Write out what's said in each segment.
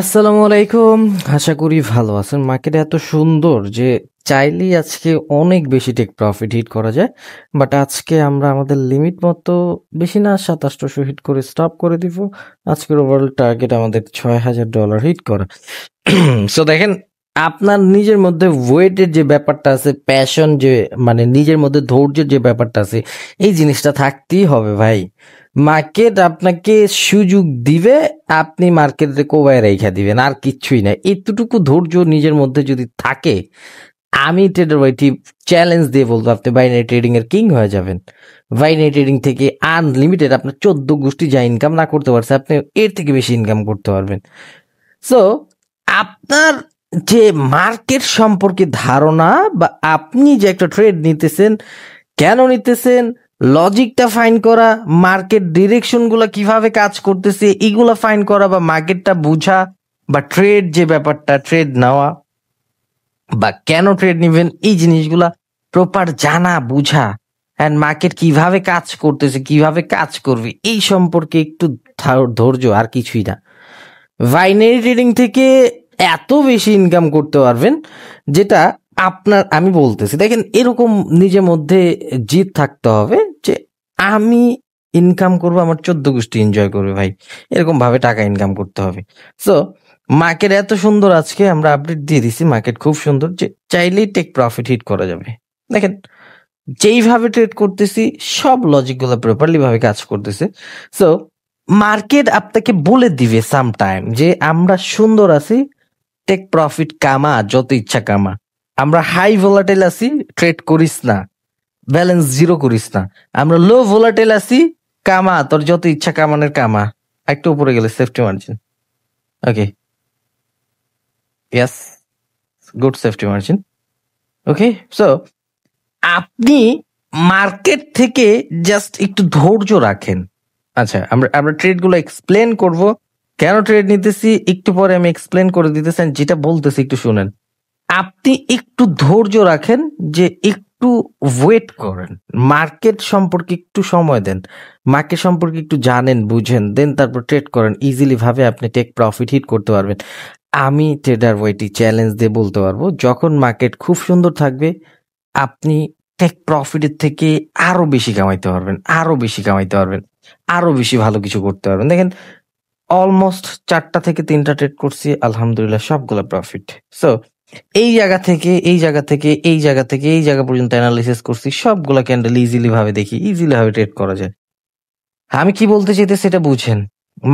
আসসালামু আলাইকুম। আশা করি ভালো আছেন। মার্কেট এত সুন্দর যে চাইলেই আজকে অনেক বেশি টেক প্রফিট হিট করা যায়। বাট আজকে আমরা আমাদের লিমিট মতো বেশি না 2700 হিট করে স্টপ করে দিব। আজকের ওভারঅল টার্গেট আমাদের $6000 হিট করা। সো দেখেন, আপনার নিজের মধ্যে ওয়েটের যে ব্যাপারটা আছে, প্যাশন যে মানে নিজের মধ্যে ধৈর্যের যে ব্যাপারটা আছে, এই জিনিসটা থাকতেই হবে ভাই। মার্কেট আপনাকে সুযোগ দিবে, আপনি মার্কেটে কোবায় রেখা দিবেন, আর কিচ্ছুই না। এতটুকু ধৈর্য নিজের মধ্যে যদি থাকে, আমি ট্রেডার ওয়াইটি চ্যালেঞ্জ দিয়ে বলবো আপনি বাইনারি ট্রেডিং এর কিং হয়ে যাবেন। বাইনারি ট্রেডিং থেকে আনলিমিটেড আপনার 14 গোষ্ঠী যা ইনকাম না করতে পারছে, আপনি এর থেকে বেশি ইনকাম করতে পারবেন। সো আপনার যে মার্কেট সম্পর্কে ধারণা, বা আপনি যে একটা ট্রেড নিতেছেন, কেন নিতেছেন, লজিকটা ফাইন করা, মার্কেট ডিরেকশনগুলো কিভাবে কাজ করতেছে এগুলা ফাইন করা, বা মার্কেটটা বোঝা, বা ট্রেড যে ব্যাপারটা, ট্রেড নেওয়া বা কেন ট্রেড নিবেন, এই জিনিসগুলা প্রপার জানা বুঝা, অ্যান্ড মার্কেট কিভাবে কাজ করতেছে, কিভাবে কাজ করবে, এই সম্পর্কে একটু ধৈর্য, আর কিছুই না। বাইনারি ট্রেডিং থেকে এত বেশি ইনকাম করতে পারবেন, যেটা আপনার, আমি বলতেছি দেখেন, এরকম নিজের মধ্যে জিত থাকতে হবে যে আমি ইনকাম করবো, আমার 14 গোষ্ঠী এনজয় করবে ভাই, এরকম ভাবে টাকা ইনকাম করতে হবে। সো মার্কেট এত সুন্দর, আজকে আমরা আপডেট দিয়ে দিছি, মার্কেট খুব সুন্দর যে চাইলেই টেক প্রফিট হিট করা যাবে। দেখেন, যেইভাবে ট্রেড করতেছি সব লজিক গুলো প্রপারলি ভাবে কাজ করতেছে। সো মার্কেট আপনাকে বলে দিবে সাম টাইম যে আমরা সুন্দর আছি, টেক প্রফিট কামা, যত ইচ্ছা কামা। আমরা হাই ভোলাটাইল আছি, ট্রেড করিস না, ব্যালেন্স জিরো করিস না। আমরা লো ভোলাটাইল আছি, কামা, তোর যত ইচ্ছা কামানের কামা। একটু উপরে গেলে সেফটি মার্জিন। ওকে, ইয়াস, গুড সেফটি মার্জিন। ওকে, সো আপনি মার্কেট থেকে জাস্ট একটু ধৈর্য রাখেন। আচ্ছা, আমরা আমরা ট্রেড গুলো এক্সপ্লেন করব, কেন ট্রেড নিতেছি একটু পরে আমি এক্সপ্লেন করে দিতেছেন। যেটা বলতেছি একটু শুনেন। আপনি একটু ধৈর্য রাখেন, যে একটু ওয়েট করেন, মার্কেট সম্পর্কে একটু সময় দেন, মার্কেট সম্পর্কে একটু জানেন বুঝেন, দেন তারপর ট্রেড করেন। ইজিলি ভাবে আপনি টেক প্রফিট হিট করতে পারবেন। আমি ট্রেডার ওয়াইটি চ্যালেঞ্জ দিয়ে বলতে পারবো, যখন মার্কেট খুব সুন্দর থাকবে, আপনি টেক প্রফিটের থেকে আরো বেশি কামাইতে পারবেন, আরো বেশি কামাইতে পারবেন, আরো বেশি ভালো কিছু করতে পারবেন। দেখেন, অলমোস্ট 4টা থেকে 3টা ট্রেড করছি, আলহামদুলিল্লাহ সবগুলো প্রফিট। সো এই জায়গা থেকে এই জায়গা থেকে এই জায়গা থেকে এই জায়গা পর্যন্ত অ্যানালিসিস করছি, সবগুলা ক্যান্ডেল ইজিলি ভাবে দেখি, ইজিলি ভাবে ট্রেড করা যায়। আমি কি বলতে চাইতে সেটা বুঝেন।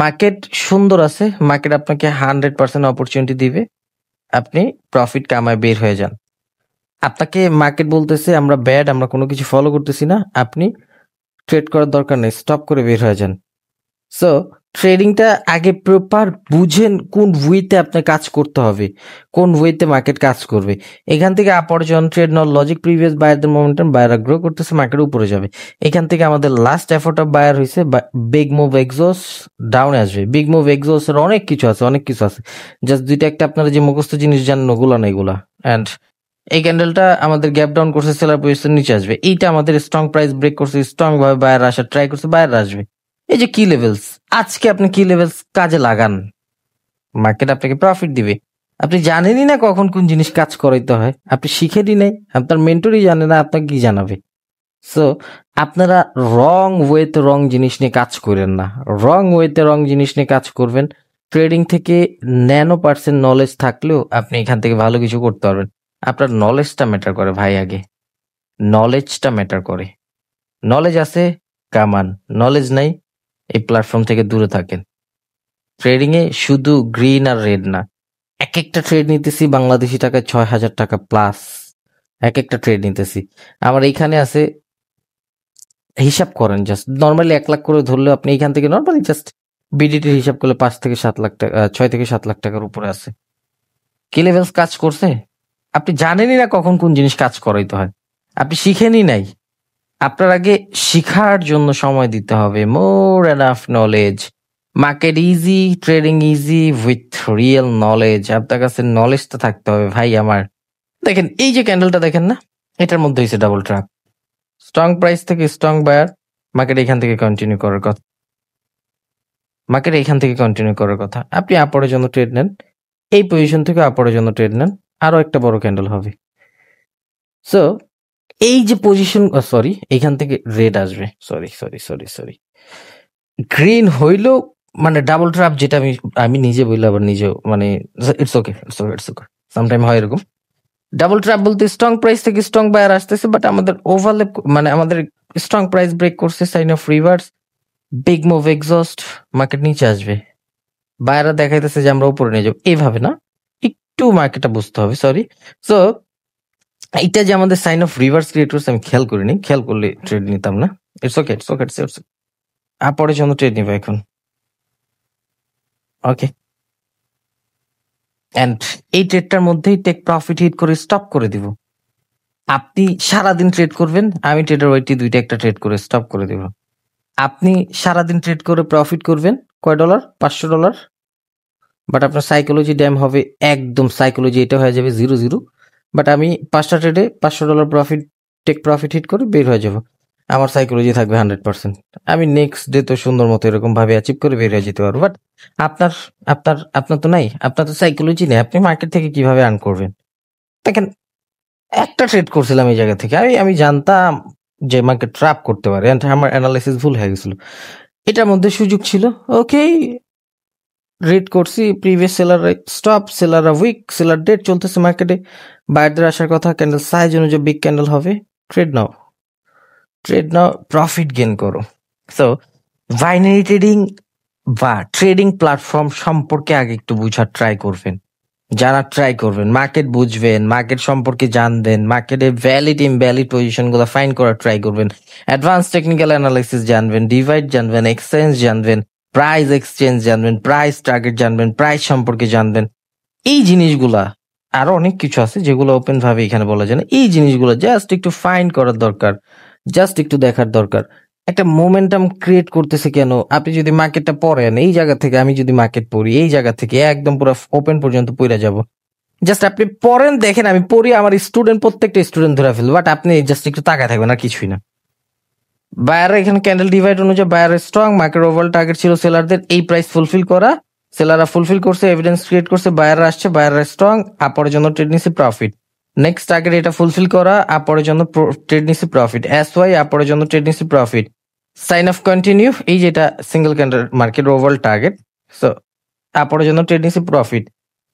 মার্কেট সুন্দর আছে, মার্কেট আপনাকে 100% অপরচুনিটি দিবে, আপনি প্রফিট কামায় বের হয়ে যান। আপনাকে মার্কেট বলতেছে আমরা ব্যাড, আমরা কোনো কিছু ফলো করতেছি না, আপনি ট্রেড করার দরকার নেই, স্টপ করে বের হয়ে যান। সো ট্রেডিংটা আগে প্রপার বুঝেন, কোন ওয়েতে আপনার কাজ করতে হবে, কোন ওয়েতে মার্কেট কাজ করবে। এখান থেকে আপরজন ট্রেড নল লজিক প্রিভিয়াস বায়ারদের মোমেন্টাম, বায়াররা গ্রো করতেছে, মার্কেট উপরে যাবে। এখান থেকে আমাদের লাস্ট এফোর্ট অফ বায়ার হয়েছে, বিগ মুভ এক্সোস ডাউনে আসবে। বিগ মুভ এক্সোস এর অনেক কিছু আছে, অনেক কিছু আছে, জাস্ট দুইটা একটা আপনারা যে মুখস্থ জিনিস জানেন ওগুলা না এগুলা। অ্যান্ড এই ক্যান্ডেলটা আমাদের গ্যাপ ডাউন করছে, সেলার পজিশন নিচে আসবে। এইটা আমাদের স্ট্রং প্রাইস ব্রেক করছে, স্ট্রং ভাবে বায়ার আসার ট্রাই করছে, বায়ার আসবে। এই যে কি লেভেলস, আজকে আপনি কি লেভেলস কাজে লাগান, মার্কেট আপনাকে প্রফিট দিবে। আপনি জানেনই না কখন কোন জিনিস কাজ করাইতে হয়, আপনি শিখেনই নাই, আপনার মেন্টরই জানে না, আপনাকে কি জানাবে। সো আপনারা রং ওয়েতে রং জিনিস নিয়ে কাজ করেন না, রং ওয়েতে রং জিনিস নিয়ে কাজ করবেন। ট্রেডিং থেকে ন্যানো% নলেজ থাকলেও আপনি এখান থেকে ভালো কিছু করতে পারবেন। আপনার নলেজটা ম্যাটার করে ভাই, আগে নলেজটা ম্যাটার করে। নলেজ আছে, কামান। নলেজ নাই, এই প্ল্যাটফর্ম থেকে দূরে থাকেন। ট্রেডিং এ শুধু গ্রিন আর রেড না, এক একটা ট্রেড নিতেছি বাংলাদেশি টাকায় $6000 প্লাস, এক একটা ট্রেড নিতেছি। আমার এইখানে আছে, হিসাব করেন জাস্ট নর্মালি 1 লাখ করে ধরলেও আপনি এখান থেকে নর্মালি জাস্ট বিডিটির হিসাব করলে 5 থেকে 7 লাখ টাকা, 6 থেকে 7 লাখ টাকার উপরে আছে। কি লেভেলস কাজ করছে, আপনি জানেনই না কখন কোন জিনিস কাজ করাইতে হয়, আপনি শিখেনই নাই। আপনার আগে শিখার জন্য সময় দিতে হবে, মোর enough knowledge. Market easy, trading easy with real knowledge. আপনার কাছে নলেজটা থাকতে হবে ভাই আমার। দেখেন, এই যে ক্যান্ডেলটা দেখেন না, এটার মধ্যে হয়েছে ডাবল ট্র্যাপ। স্ট্রং প্রাইস থেকে স্ট্রং বায়ার, মার্কেট এখান থেকে কন্টিনিউ করার কথা। মার্কেট এইখান থেকে কন্টিনিউ করার কথা। আপনি আপওয়ার্ডের জন্য ট্রেড নেন, এই পজিশন থেকে আপওয়ার্ডের জন্য ট্রেড নেন, আরো একটা বড় ক্যান্ডেল হবে। সো এই যে পজিশন, সরি এইখান থেকে রেড আসবে, সরি গ্রিন হইলেও মানে ডাবল ট্র্যাপ, যেটা আমি নিজে বললে আবার নিজেও মানে ইটস ওকে সামটাইম হয় এরকম। ডাবল ট্র্যাপ বলতে স্ট্রং প্রাইস থেকে স্ট্রং বায়ার আসতেছে, বাট আমাদের ওভারল্যাপ মানে আমাদের স্ট্রং প্রাইস ব্রেক করছে, sign of reverse, big move exhaust, market নিচে আসবে, বায়াররা দেখাইতেছে যে আমরা উপরে নিয়ে যাবো, এইভাবে না, একটু মার্কেটটা বুঝতে হবে, সরি। সো এটা যে আমাদের সাইন অফ রিভার্স ক্রিয়েট করছে আমি খেয়াল করিনি, খেয়াল করলে ট্রেড নিতাম না। ইটস ওকে আপরের জন্য ট্রেড নিব এখন, ওকে। অ্যান্ড এই ট্রেডটার মধ্যেই টেক প্রফিট হিট করে স্টপ করে দিব। আপনি সারাদিন ট্রেড করবেন, আমি ট্রেডার ওয়াইটি দুইটা একটা ট্রেড করে স্টপ করে দিব। আপনি সারাদিন ট্রেড করে প্রফিট করবেন কয় ডলার? $500, বাট আপনার সাইকোলজি ড্যাম হবে, একদম সাইকোলজি এটা হয়ে যাবে 0 বাট আমি 5টা ট্রেডে $500 প্রফিট, টেক প্রফিট হিট করে বের হয়ে যাব, আমার সাইকোলজি থাকবে 100%। আমি নেক্সট ডে তো সুন্দর মতো এরকম ভাবে অ্যাচিভ করে বের হয়ে যেতে পারবো। বাট আপনার আপনার আপনার তো নাই, আপনার তো সাইকোলজি নেই, আপনি মার্কেট থেকে কিভাবে আর্ন করবেন? দেখেন, একটা ট্রেড করছিলাম এই জায়গা থেকে, আমি জানতাম যে মার্কেট ট্র্যাপ করতে পারে, আমার অ্যানালাইসিস ভুল হয়ে গেছিল, এটার মধ্যে সুযোগ ছিল, ওকে রেড করছি, previous seller stop, seller weak, seller ডেট চলতেছে মার্কেটে, বায়ারদের আসার কথা, ক্যান্ডেল সাইজ অনুযায়ী বিগ ক্যান্ডেল হবে, ট্রেড নাও, প্রফিট গেন করো। সো বাইনারি ট্রেডিং বা ট্রেডিং প্ল্যাটফর্ম সম্পর্কে আগে একটু বুঝার ট্রাই করবেন, জানার ট্রাই করবেন, মার্কেট বুঝবেন, মার্কেট সম্পর্কে জানবেন, মার্কেটের ভ্যালিড ইনভ্যালিড পজিশন গুলো ফাইন্ড করার ট্রাই করবেন, অ্যাডভান্স টেকনিক্যাল অ্যানালাইসিস জানবেন, ডিভাইড জানবেন, এক্সচেঞ্জ জানবেন, প্রাইস এক্সচেঞ্জ জানবেন, প্রাইস টার্গেট জানবেন, প্রাইস সম্পর্কে জানবেন। এই জিনিসগুলা, আরো অনেক কিছু আছে যেগুলো ওপেন ভাবে এখানে বলা যায় না, এই জিনিসগুলো জাস্ট একটু ফাইন্ড করার দরকার, জাস্ট একটু দেখার দরকার, একটা মোমেন্টাম ক্রিয়েট করতেছে কেন। আপনি যদি মার্কেটটা পড়েন এই জায়গা থেকে, আমি যদি মার্কেট পড়ি এই জায়গা থেকে একদম পুরো ওপেন পর্যন্ত পড়ে যাব, জাস্ট আপনি পড়েন, দেখেন আমি পড়ি, আমার স্টুডেন্ট প্রত্যেকটা স্টুডেন্ট ধরে ফেলবো, বাট আপনি জাস্ট একটু তাকায় থাকবেন আর কিছুই না। বায়ার এখানে ক্যান্ডেল ডিভাইড অনুযায়ী buyer strong, market overall target ছিল সেলারদের এই প্রাইস ফুলফিল করা, সেলাররা ফুলফিল করছে, এভিডেন্স ক্রিয়েট করছে, বায়াররা আসছে, বায়াররা স্ট্রং, আপরের জন্য ট্রেড নিছে প্রফিট, নেক্সট টার্গেট এটা ফুলফিল করা, আপরের জন্য ট্রেড নিছে প্রফিট, এসওয়াই আপরের জন্য ট্রেড নিছে প্রফিট, সাইন অফ কন্টিনিউ, এই যেটা single candle market overall target, so আপরের জন্য ট্রেড নিছে প্রফিট,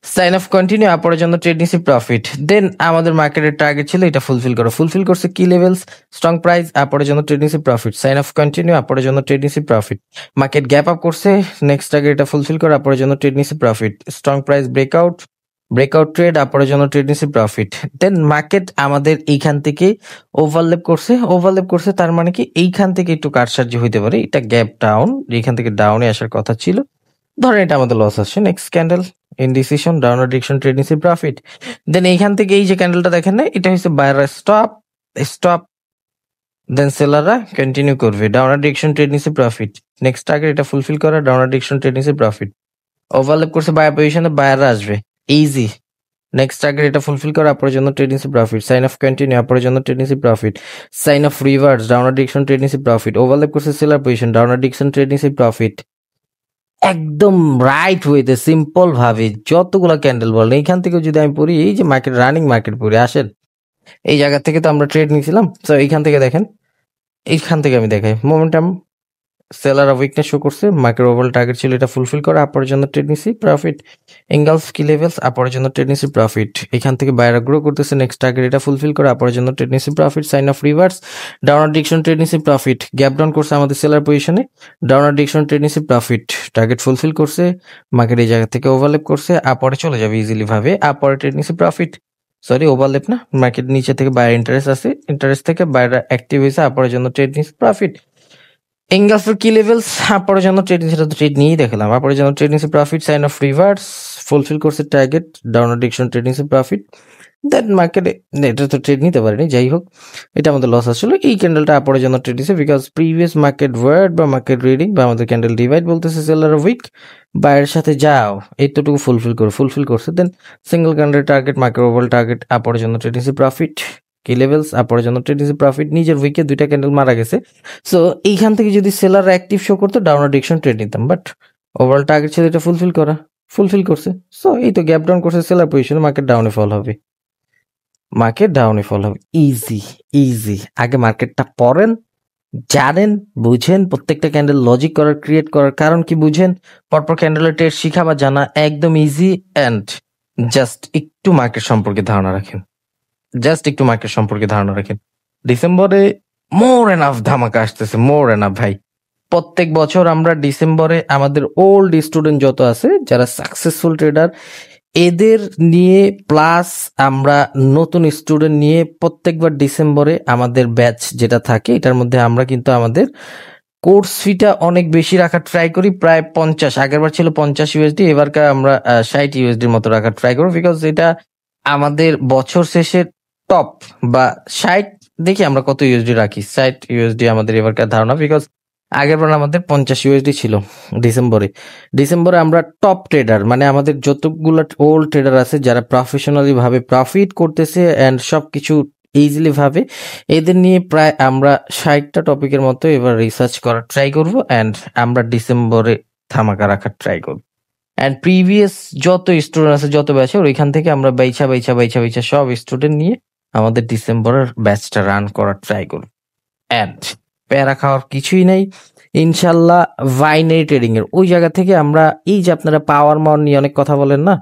সাইন অফ কন্টিনিউ, আপরের জন্য ট্রেড নিছি প্রফিট, দেন আমাদের মার্কেটের টার্গেট ছিল এটা ফুলফিল করা, ফুলফিল করছে, কি লেভেলস, স্ট্রং প্রাইস, আপরের জন্য ট্রেড নিছি প্রফিট, সাইন অফ কন্টিনিউ, আপরের জন্য ট্রেড নিছি প্রফিট, মার্কেট গ্যাপ আপ করছে, নেক্সট টার্গেট এটা ফুলফিল করে, আপরের জন্য ট্রেড নিছি profit, strong price breakout trade, আপরের জন্য ট্রেড নিছি প্রফিট, দেন মার্কেট আমাদের এইখান থেকে ওভারল্যাপ করছে, তার মানে কি এইখান থেকে একটু কারসার্য হইতে পারে, এটা গ্যাপ ডাউন, এইখান থেকে ডাউনে আসার কথা ছিল, ধরেন এটা আমাদের লস আসছে, next candle indecision, downward direction, trade নিছি প্রফিট, দেন এইখান থেকে এই যে ক্যান্ডেলটা দেখেন না, এটা হচ্ছে বায়াররা স্টপ, দেন সেলাররা কন্টিনিউ করবে, ডাউনওয়ার্ড ডিরেকশন, ট্রেড নিছি প্রফিট, নেক্সট টার্গেট এটা ফুলফিল করা, ডাউনওয়ার্ড ডিরেকশন, ট্রেড নিছি প্রফিট, ওভারল্যাপ করছে বায়ার পজিশনে, বায়াররা আসবে, ইজি, নেক্সট টার্গেট এটা ফুলফিল করা, আপরের জন্য ট্রেড নিছি প্রফিট, সাইন অফ কন্টিনিউ, আপরের জন্য ট্রেড নিছি profit, sign of reverse, downward direction, trade নিছি প্রফিট, ওভারল্যাপ করছে seller position, downward direction, trade নিছি প্রফিট, একদম রাইট ওয়েতে সিম্পল ভাবে যতগুলা ক্যান্ডেল বলেন এইখান থেকে যদি আমি পড়ি, এই যে মার্কেট রানিং মার্কেট পড়ি, আসেন এই জায়গা থেকে তো আমরা ট্রেড নিয়েছিলাম, তো এইখান থেকে দেখেন, এইখান থেকে আমি দেখাই মোমেন্টাম, সেলার উইকনেস শো করছে, মার্কেট ওভারঅল টার্গেট ছিল এটা ফুলফিল করা, আপরের জন্য ট্রেড নিছি প্রফিট, এঙ্গেলস কি লেভেলস, আপরের জন্য ট্রেড নিছি প্রফিট, এখান থেকে বায়ার গ্রো করতেছে, নেক্সট টার্গেট এটা ফুলফিল করা, আপরের জন্য ট্রেড নিছি profit, sign of reverse, downward direction, trade নিছি প্রফিট, গ্যাপ ডাউন করছে আমাদের সেলার পজিশনে, ডাউনওয়ার্ড ডিরেকশন, ট্রেড নিছি প্রফিট, টার্গেট ফুলফিল করছে, মার্কেট এই জায়গা থেকে ওভারল্যাপ করছে, আপরে চলে যাবে ইজিলি ভাবে, আপরে ট্রেড নিছি প্রফিট, সরি ওভারল্যাপ না, মার্কেট নিচে থেকে বায়ার ইন্টারেস্ট আছে, ইন্টারেস্ট থেকে বায়ার অ্যাক্টিভ হয়েছে, আপরের জন্য ট্রেড নিছি প্রফিট, এঙ্গেলসের কি লেভেলস, আপরের জন্য ট্রেড নিচ্ছে, তো ট্রেড নিয়েই দেখালাম, আপরের জন্য ট্রেড নিচ্ছে profit, sign of reverse, fulfil করছে টার্গেট, ডাউনওয়ার্ড ডিরেকশন, ট্রেড নিচ্ছে প্রফিট, দেন মার্কেটে এটা তো ট্রেড নিতে পারেনি, যাই হোক এটা আমাদের লস আসছিল, এই ক্যান্ডেলটা আপরের জন্য ট্রেড নিচ্ছে, বিকজ প্রিভিয়াস মার্কেট ওয়ার্ড বা মার্কেট রিডিং বা আমাদের ক্যান্ডেল ডিভাইড বলতেছে সেলার উইক, বায়ের সাথে যাও এইটুকু ফুলফিল করছে, then single candle target, market overall target, আপরের জন্য ট্রেড নিচ্ছে প্রফিট, কি লেভেলস, আপরের জন্য ট্রেড নিচ্ছে প্রফিট, নিজের উইকে দুইটা ক্যান্ডেল মারা গেছে, সো এইখান থেকে যদি সেলার অ্যাক্টিভ শো করতো ডাউনওয়ার্ড ডিরেকশন ট্রেড নিতাম, বাট ওভারঅল টার্গেট ছিল এটা ফুলফিল করছে। সো এই তো গ্যাপ ডাউন করছে সেলার পজিশনে, মার্কেট ডাউনে ফল হবে, ইজি। আগে মার্কেটটা পড়েন, জানেন, বুঝেন, প্রত্যেকটা ক্যান্ডেল লজিক করার, ক্রিয়েট করার কারণ কি বুঝেন, পরপর ক্যান্ডেলের ট্রেড শিখা বা জানা একদম ইজি। অ্যান্ড জাস্ট একটু মার্কেট সম্পর্কে ধারণা রাখেন। ডিসেম্বরে মোর এনাফ ধামাকা আসতেছে, ভাই। প্রত্যেক বছর আমরা ডিসেম্বরে আমাদের ওল্ড স্টুডেন্ট যত আছে যারা সাকসেসফুল ট্রেডার এদের নিয়ে প্লাস আমরা নতুন স্টুডেন্ট নিয়ে প্রত্যেকবার ডিসেম্বরে আমাদের ব্যাচ যেটা থাকে এটার মধ্যে আমরা কিন্তু আমাদের কোর্স ফিটা অনেক বেশি রাখার ট্রাই করি, প্রায় 50, আগেরবার ছিল 50 ইউএসডি, এবারকার আমরা 60 ইউএসডির মতো রাখার ট্রাই করবো, বিকজ এটা আমাদের বছর শেষের টপ বা 60, দেখি আমরা কত ইউএসডি রাখি, 60 ইউএসডি আমাদের এবারকার ধারণা, বিকজ আগেরবার আমাদের 50 ইউএসডি ছিল ডিসেম্বরে আমরা টপ ট্রেডার মানে আমাদের যতগুলো ওল্ড ট্রেডার আছে যারা প্রফেশনালি ভাবে প্রফিট করতেছে অ্যান্ড সবকিছু ইজিলি ভাবে এদের নিয়ে প্রায় আমরা 60টা টপিকের মতো এবার রিসার্চ করার ট্রাই করব অ্যান্ড আমরা ডিসেম্বরে ধামাকা রাখার ট্রাই করব। অ্যান্ড প্রিভিয়াস যত স্টুডেন্ট আছে যত ব্যাচ ওইখান থেকে আমরা বাইছা সব স্টুডেন্ট নিয়ে আমাদের ডিসেম্বরের ব্যাচটা রান করার ট্রাই করব। অ্যান্ড প্যারা খাওয়ার কিছুই নাই ইনশাল্লাহ। বাইনারি ট্রেডিং এর ওই জায়গা থেকে আমরা এই যে আপনারা পাওয়ার মাওয়ার নিয়ে অনেক কথা বলেন না,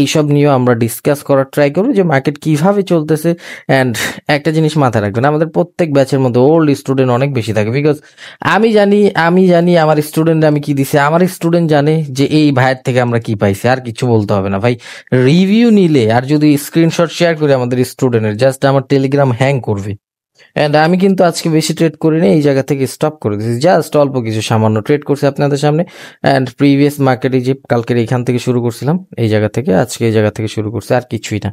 এইসব নিয়েও আমরা ডিসকাস করার ট্রাই করবো যে মার্কেট কিভাবে চলতেছে। অ্যান্ড একটা জিনিস মাথায় রাখবেন, আমাদের প্রত্যেক ব্যাচের মধ্যে ওল্ড স্টুডেন্ট অনেক বেশি থাকে, বিকজ আমি জানি আমার স্টুডেন্ট আমি কি দিছি, আমার স্টুডেন্ট জানে যে এই ভাইয়ের থেকে আমরা কি পাইছি, আর কিছু বলতে হবে না ভাই। রিভিউ নিলে আর যদি স্ক্রিনশট শেয়ার করি আমাদের স্টুডেন্টের, জাস্ট আমার টেলিগ্রাম হ্যাং করবে। অ্যান্ড আমি কিন্তু আজকে বেশি ট্রেড করিনি, এই জায়গা থেকে স্টপ করে দিয়েছি, জাস্ট অল্প কিছু সামান্য ট্রেড করছি আপনাদের সামনে। অ্যান্ড প্রিভিয়াস মার্কেটে যে কালকের এইখান থেকে শুরু করছিলাম এই জায়গা থেকে, আজকে এই জায়গা থেকে শুরু করছি, আর কিছুই না।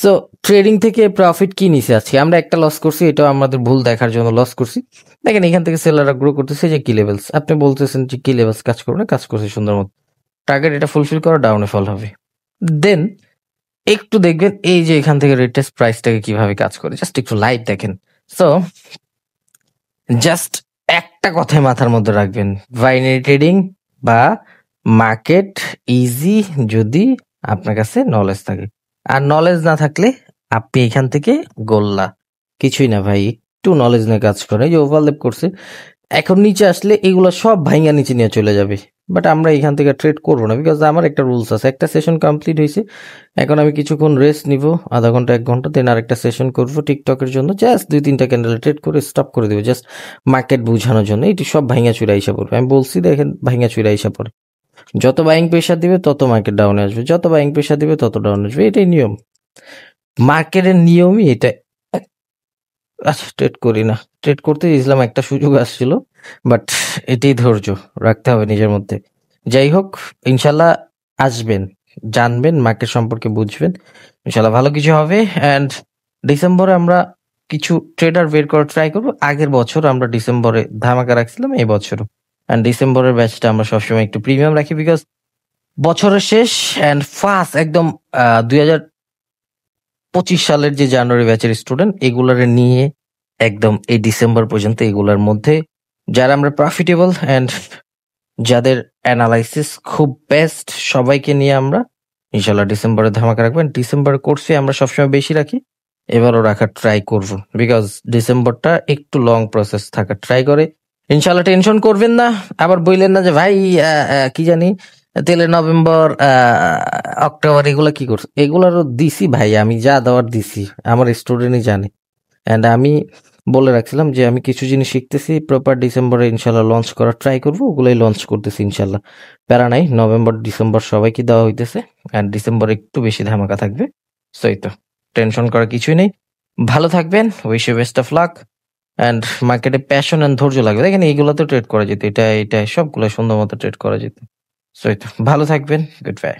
সো ট্রেডিং থেকে প্রফিট কি নিছে আজকে, আমরা একটা লস করছি, এটাও আমাদের ভুল দেখার জন্য লস করছি। দেখেন এখান থেকে সেলাররা গ্রো করতেছে, যে কি লেভেলস আপনি বলতেছেন যে কি লেভেলস কাজ করবে না, কাজ করছে সুন্দর মতো, টার্গেট এটা ফুলফিল করা, ডাউনে ফল হবে। দেন একটু দেখবেন এই যে এখান থেকে রেটেস্ট প্রাইসটাকে কিভাবে কাজ করে, জাস্ট একটু লাইভ দেখেন। সো জাস্ট একটা কথাই মাথার মধ্যে রাখবেন, বাইনারি ট্রেডিং বা মার্কেট ইজি যদি আপনার কাছে নলেজ থাকে, আর নলেজ না থাকলে আপনি এখান থেকে গোল্লা কিছুই না ভাই। একটু নলেজ নিয়ে কাজ করে, এই যে ওভারল্যাপ করছে এখন নিচে আসলে এগুলো সব ভাইঙ্গা নিচে নিয়ে চলে যাবে, বাট আমরা এখান থেকে ট্রেড করবো না, বিকজ আমার একটা রুলস আছে, একটা সেশন কমপ্লিট হয়েছে, এখন আমি কিছুক্ষণ রেস্ট নিব, আধা ঘন্টা 1 ঘন্টা, দেন আরেকটা সেশন করবো টিকটকের জন্য, জাস্ট 2-3টা ক্যান্ডেল ট্রেড করে স্টপ করে দেবো, জাস্ট মার্কেট বোঝানোর জন্য। এটি সব ভাইঙ্গা চুরা হিসাব পড়বে, আমি বলছি দেখেন ভাইঙ্গা চুরা হিসাব পড়ে, যত বাইং প্রেশার দিবে তত মার্কেট ডাউনে আসবে, যত বাইং প্রেশার দিবে তত ডাউন আসবে, এটাই নিয়ম, মার্কেটের নিয়মই এটা। আচ্ছা ট্রেড করি না, ট্রেড করতে গেছিলাম, একটা সুযোগ আসছিল, বাট এটাই ধৈর্য রাখতে হবে নিজের মধ্যে। যাই হোক ইনশাল্লাহ আসবেন, জানবেন মার্কেট সম্পর্কে, বুঝবেন, ইনশাল্লাহ ভালো কিছু হবে। অ্যান্ড ডিসেম্বরে আমরা কিছু ট্রেডার বের করার ট্রাই করবো, আগের বছর আমরা ডিসেম্বরে ধামাকা রাখছিলাম, এই বছরও। অ্যান্ড ডিসেম্বরের ব্যাচটা আমরা সবসময় একটু প্রিমিয়াম রাখি, বিকজ বছরের শেষ অ্যান্ড ফার্স্ট একদম 2025 সালের যে জানুয়ারি ব্যাচের স্টুডেন্ট এগুলার নিয়ে একদম এই ডিসেম্বর পর্যন্ত এগুলার মধ্যে যারা আমরা প্রফিটেবল অ্যান্ড যাদের অ্যানালাইসিস খুব বেস্ট সবাইকে নিয়ে আমরা ইনশাল্লাহ ডিসেম্বরে ধামাকা রাখবেন। ডিসেম্বর কোর্সে আমরা সবসময় বেশি রাখি, এবারও রাখার ট্রাই করব, বিকজ ডিসেম্বরটা একটু লং প্রসেস থাকার ট্রাই করে। ইনশাল্লাহ টেনশন করবেন না, আবার বললেন না যে ভাই কি জানি তাহলে নভেম্বর অক্টোবর এগুলা কি করছে, এগুলারও দিছি ভাই, আমি যা দেওয়ার দিছি আমার স্টুডেন্টই জানে। অ্যান্ড আমি বলে রাখছিলাম যে আমি কিছু জিনিস শিখতেছি, প্রপার ডিসেম্বরে ইনশাল্লাহ লঞ্চ করার ট্রাই করবো, ওগুলাই লঞ্চ করতেছি ইনশাল্লাহ, প্যারা নাই। নভেম্বর ডিসেম্বর সবাইকে দেওয়া হইতেছে, অ্যান্ড ডিসেম্বর একটু বেশি ধামাকা থাকবে, সো এই তো টেনশন করার কিছুই নেই। ভালো থাকবেন, wish you best of luck. And মার্কেটে প্যাশন অ্যান্ড ধৈর্য লাগবে, দেখেন এইগুলো তো ট্রেড করা যেত, এটা সবগুলো সুন্দর মতো ট্রেড করা যেত। সো এই তো ভালো থাকবেন, গুড বাই।